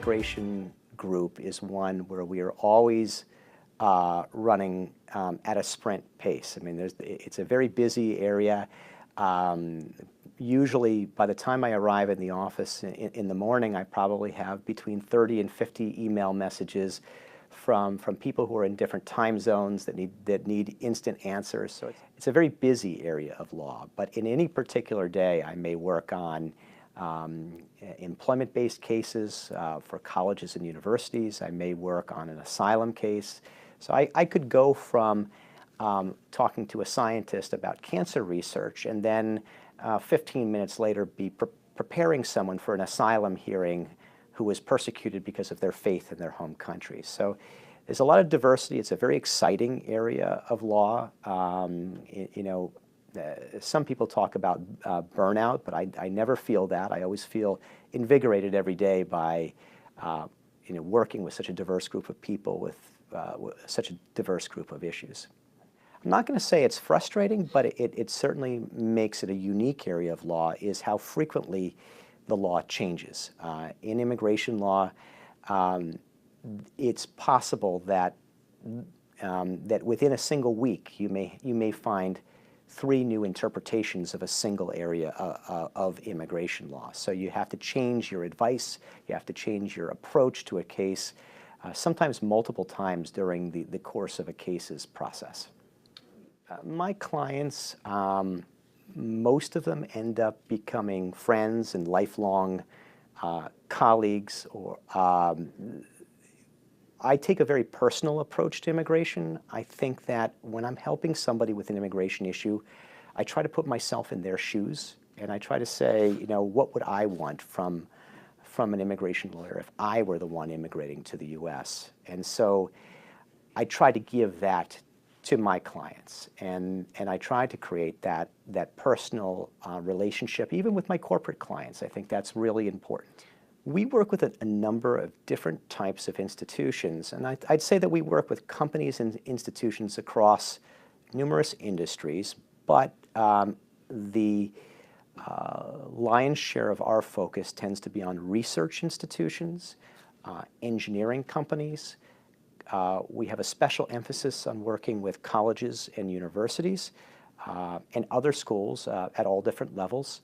immigration group is one where we are always running at a sprint pace. I mean, it's a very busy area. Usually, by the time I arrive in the office in the morning, I probably have between 30 and 50 email messages from people who are in different time zones that need instant answers. So it's a very busy area of law. But in any particular day, I may work on employment-based cases for colleges and universities. I may work on an asylum case. So I could go from talking to a scientist about cancer research and then 15 minutes later be preparing someone for an asylum hearing who was persecuted because of their faith in their home country. So there's a lot of diversity. It's a very exciting area of law. Some people talk about burnout, but I never feel that. I always feel invigorated every day by working with such a diverse group of people with such a diverse group of issues. I'm not going to say it's frustrating, but it certainly makes it a unique area of law, is how frequently the law changes. In immigration law, it's possible that within a single week you may find 3 new interpretations of a single area of immigration law. So you have to change your advice, you have to change your approach to a case, sometimes multiple times during the course of a case's process. My clients, most of them end up becoming friends and lifelong colleagues. Or I take a very personal approach to immigration. I think that when I'm helping somebody with an immigration issue, I try to put myself in their shoes, and I try to say, what would I want from an immigration lawyer if I were the one immigrating to the U.S.? And so I try to give that to my clients, and I try to create that personal relationship, even with my corporate clients. I think that's really important. We work with a number of different types of institutions, and I'd say that we work with companies and institutions across numerous industries, but the lion's share of our focus tends to be on research institutions, engineering companies. We have a special emphasis on working with colleges and universities and other schools at all different levels.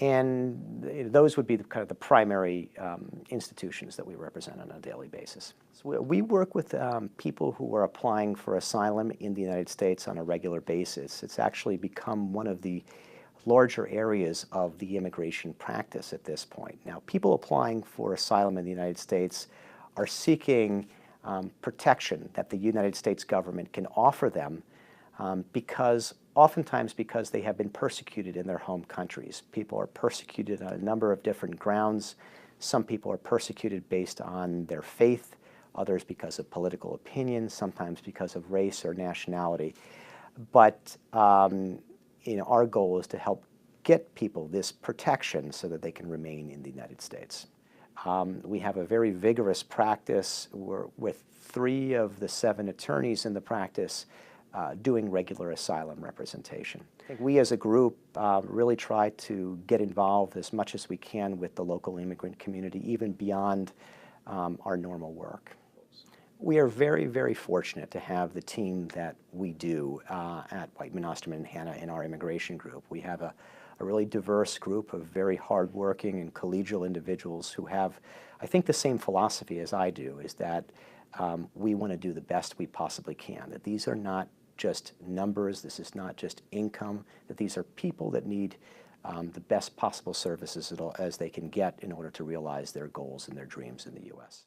And those would be kind of the primary institutions that we represent on a daily basis. So we work with people who are applying for asylum in the United States on a regular basis. It's actually become one of the larger areas of the immigration practice at this point. Now, people applying for asylum in the United States are seeking protection that the United States government can offer them oftentimes because they have been persecuted in their home countries. People are persecuted on a number of different grounds. Some people are persecuted based on their faith, others because of political opinion, sometimes because of race or nationality. But our goal is to help get people this protection so that they can remain in the United States. We have a very vigorous practice. We're with 3 of the 7 attorneys in the practice doing regular asylum representation. I think we as a group really try to get involved as much as we can with the local immigrant community, even beyond our normal work. We are very, very fortunate to have the team that we do at Whiteman Osterman Hanna in our immigration group. We have a really diverse group of very hardworking and collegial individuals who have, I think, the same philosophy as I do, is that we want to do the best we possibly can, that these are not just numbers, this is not just income, that these are people that need the best possible services as they can get in order to realize their goals and their dreams in the U.S.